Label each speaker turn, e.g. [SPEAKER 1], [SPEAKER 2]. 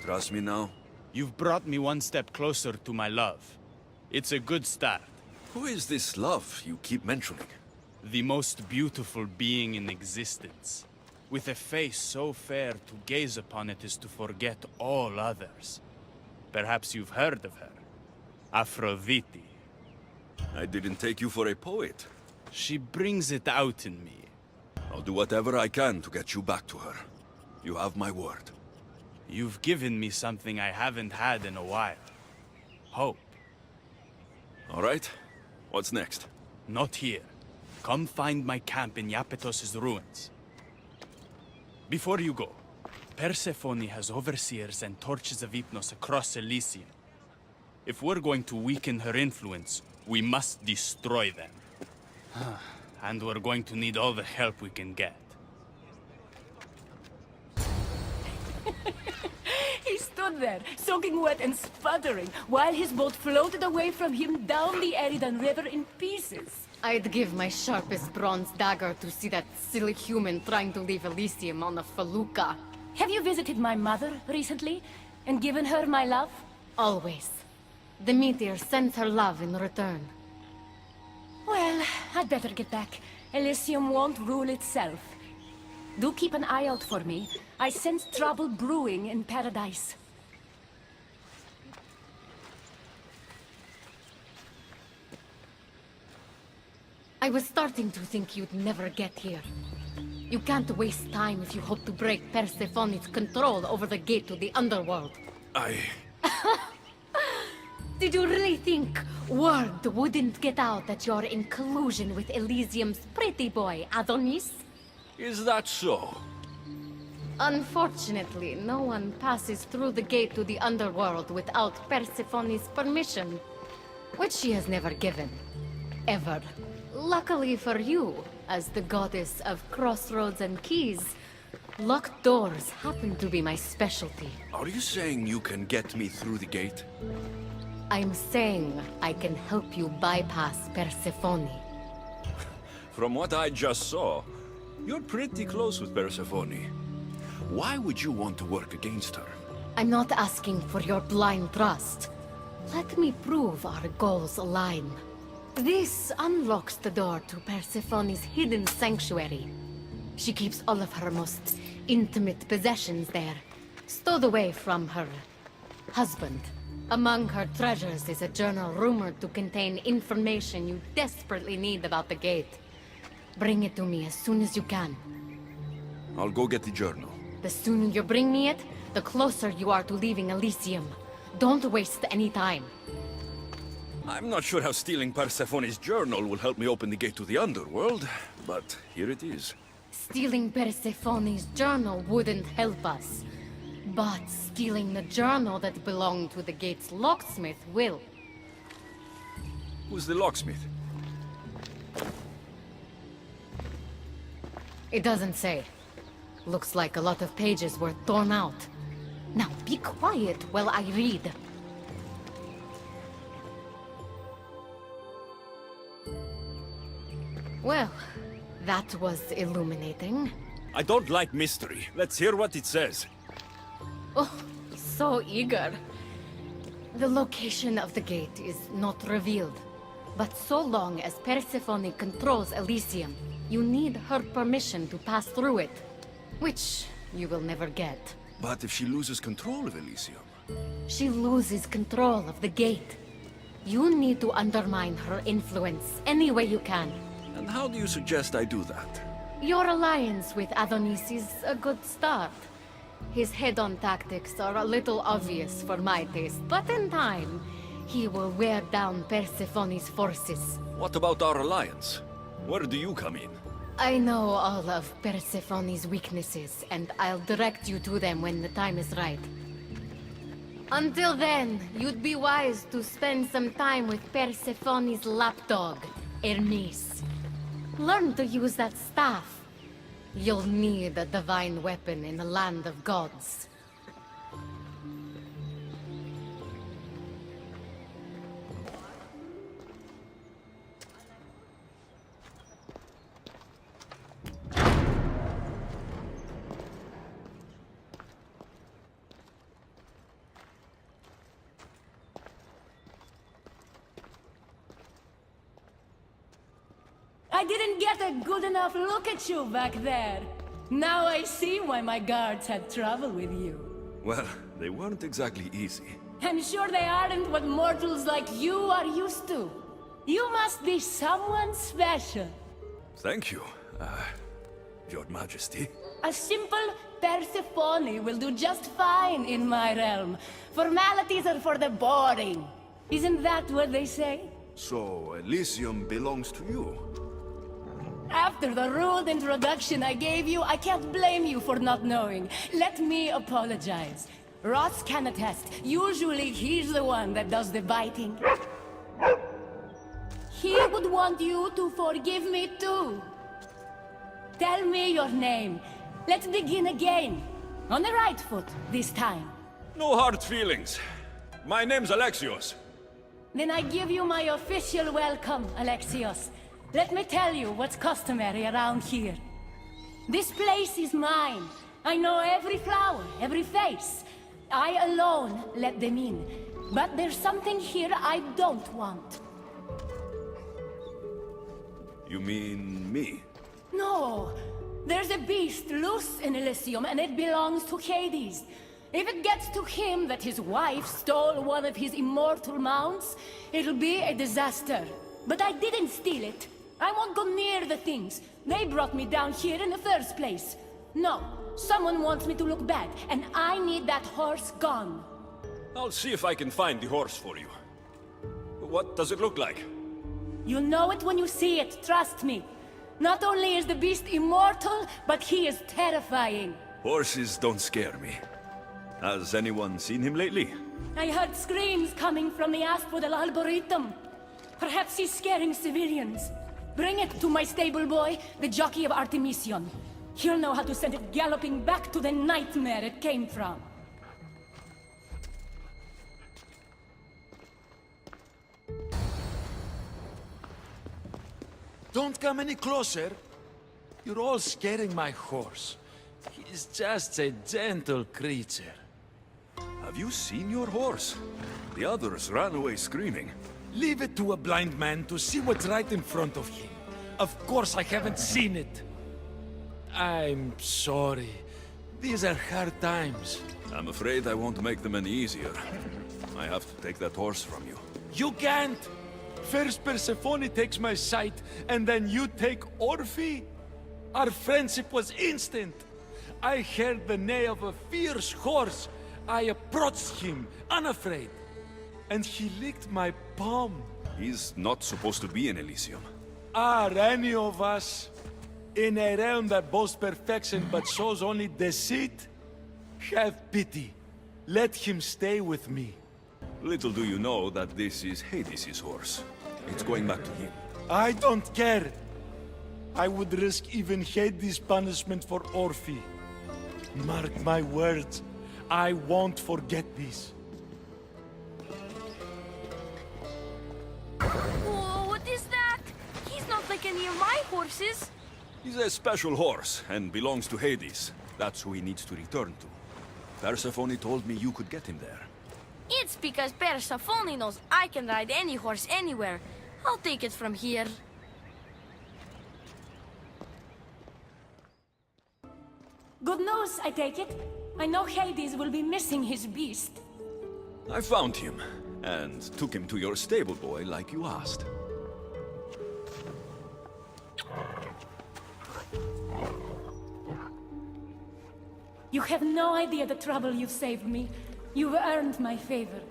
[SPEAKER 1] Trust me now?
[SPEAKER 2] You've brought me one step closer to my love. It's a good start.
[SPEAKER 1] Who is this love you keep mentioning?
[SPEAKER 2] The most beautiful being in existence. With a face so fair, to gaze upon it is to forget all others. Perhaps you've heard of her. Aphrodite.
[SPEAKER 1] I didn't take you for a poet.
[SPEAKER 2] She brings it out in me.
[SPEAKER 1] I'll do whatever I can to get you back to her. You have my word.
[SPEAKER 2] You've given me something I haven't had in a while. Hope.
[SPEAKER 1] All right. What's next?
[SPEAKER 2] Not here. Come find my camp in Iapetos' ruins. Before you go, Persephone has overseers and torches of Hypnos across Elysium. If we're going to weaken her influence, we must destroy them. And we're going to need all the help we can get.
[SPEAKER 3] He stood there, soaking wet and sputtering, while his boat floated away from him down the Eridan River in pieces.
[SPEAKER 4] I'd give my sharpest bronze dagger to see that silly human trying to leave Elysium on a felucca.
[SPEAKER 3] Have you visited my mother recently, and given her my love?
[SPEAKER 4] Always. The meteor sends her love in return.
[SPEAKER 3] Well, I'd better get back. Elysium won't rule itself. Do keep an eye out for me. I sense trouble brewing in paradise.
[SPEAKER 4] I was starting to think you'd never get here. You can't waste time if you hope to break Persephone's control over the gate to the underworld. Did you really think word wouldn't get out that you're in collusion with Elysium's pretty boy, Adonis?
[SPEAKER 1] Is that so?
[SPEAKER 4] Unfortunately, no one passes through the gate to the underworld without Persephone's permission, which she has never given. Ever. Luckily for you, as the goddess of crossroads and keys, locked doors happen to be my specialty.
[SPEAKER 1] Are you saying you can get me through the gate?
[SPEAKER 4] I'm saying I can help you bypass Persephone.
[SPEAKER 1] From what I just saw, you're pretty close with Persephone. Why would you want to work against her?
[SPEAKER 4] I'm not asking for your blind trust. Let me prove our goals align. This unlocks the door to Persephone's hidden sanctuary. She keeps all of her most intimate possessions there, stowed away from her husband. Among her treasures is a journal rumored to contain information you desperately need about the gate. Bring it to me as soon as you can.
[SPEAKER 1] I'll go get the journal.
[SPEAKER 4] The sooner you bring me it, the closer you are to leaving Elysium. Don't waste any time.
[SPEAKER 1] I'm not sure how stealing Persephone's journal will help me open the gate to the underworld, but here it is.
[SPEAKER 4] Stealing Persephone's journal wouldn't help us. But stealing the journal that belonged to the gate's locksmith will.
[SPEAKER 1] Who's the locksmith?
[SPEAKER 4] It doesn't say. Looks like a lot of pages were torn out. Now be quiet while I read. Well, that was illuminating.
[SPEAKER 1] I don't like mystery. Let's hear what it says.
[SPEAKER 4] Oh, so eager. The location of the gate is not revealed. But so long as Persephone controls Elysium, you need her permission to pass through it. Which you will never get.
[SPEAKER 1] But if she loses control of Elysium?
[SPEAKER 4] She loses control of the gate. You need to undermine her influence any way you can.
[SPEAKER 1] And how do you suggest I do that?
[SPEAKER 4] Your alliance with Adonis is a good start. His head-on tactics are a little obvious for my taste, but in time, he will wear down Persephone's forces.
[SPEAKER 1] What about our alliance? Where do you come in?
[SPEAKER 4] I know all of Persephone's weaknesses, and I'll direct you to them when the time is right. Until then, you'd be wise to spend some time with Persephone's lapdog, Hermes. Learn to use that staff. You'll need a divine weapon in the land of gods.
[SPEAKER 3] didn't get a good enough look at you back there. Now I see why my guards had trouble with you.
[SPEAKER 1] Well, they weren't exactly easy.
[SPEAKER 3] I'm sure they aren't what mortals like you are used to. You must be someone special.
[SPEAKER 1] Thank you, Your Majesty.
[SPEAKER 3] A simple Persephone will do just fine in my realm. Formalities are for the boring. Isn't that what they say?
[SPEAKER 1] So, Elysium belongs to you?
[SPEAKER 3] After the rude introduction I gave you, I can't blame you for not knowing. Let me apologize. Ross can attest. Usually he's the one that does the biting. He would want you to forgive me too. Tell me your name. Let's begin again. On the right foot this time.
[SPEAKER 1] No hard feelings. My name's Alexios.
[SPEAKER 3] Then I give you my official welcome, Alexios. Let me tell you what's customary around here. This place is mine. I know every flower, every face. I alone let them in. But there's something here I don't want.
[SPEAKER 1] You mean me?
[SPEAKER 3] No. There's a beast loose in Elysium and it belongs to Hades. If it gets to him that his wife stole one of his immortal mounts, it'll be a disaster. But I didn't steal it. I won't go near the things. They brought me down here in the first place. No, someone wants me to look bad, and I need that horse gone.
[SPEAKER 1] I'll see if I can find the horse for you. What does it look like?
[SPEAKER 3] You'll know it when you see it, trust me. Not only is the beast immortal, but he is terrifying.
[SPEAKER 1] Horses don't scare me. Has anyone seen him lately?
[SPEAKER 3] I heard screams coming from the Asphodel Arboretum. Perhaps he's scaring civilians. Bring it to my stable boy, the jockey of Artemision. He'll know how to send it galloping back to the nightmare it came from.
[SPEAKER 5] Don't come any closer. You're all scaring my horse. He's just a gentle creature.
[SPEAKER 1] Have you seen your horse? The others ran away screaming.
[SPEAKER 5] Leave it to a blind man to see what's right in front of him. Of course I haven't seen it. I'm sorry. These are hard times.
[SPEAKER 1] I'm afraid I won't make them any easier. I have to take that horse from you.
[SPEAKER 5] You can't! First Persephone takes my sight, and then you take Orphe? Our friendship was instant. I heard the neigh of a fierce horse. I approached him, unafraid. And he licked my palm.
[SPEAKER 1] He's not supposed to be in Elysium.
[SPEAKER 5] Are any of us in a realm that boasts perfection but shows only deceit? Have pity. Let him stay with me.
[SPEAKER 1] Little do you know that this is Hades' horse. It's going back to him.
[SPEAKER 5] I don't care. I would risk even Hades' punishment for Orphe. Mark my words. I won't forget this.
[SPEAKER 6] Whoa, what is that? He's not like any of my horses.
[SPEAKER 1] He's a special horse and belongs to Hades. That's who he needs to return to. Persephone told me you could get him there.
[SPEAKER 6] It's because Persephone knows I can ride any horse anywhere. I'll take it from here.
[SPEAKER 3] Good news, I take it. I know Hades will be missing his beast.
[SPEAKER 1] I found him and took him to your stable boy like you asked.
[SPEAKER 3] You have no idea the trouble you've saved me. You've earned my favor.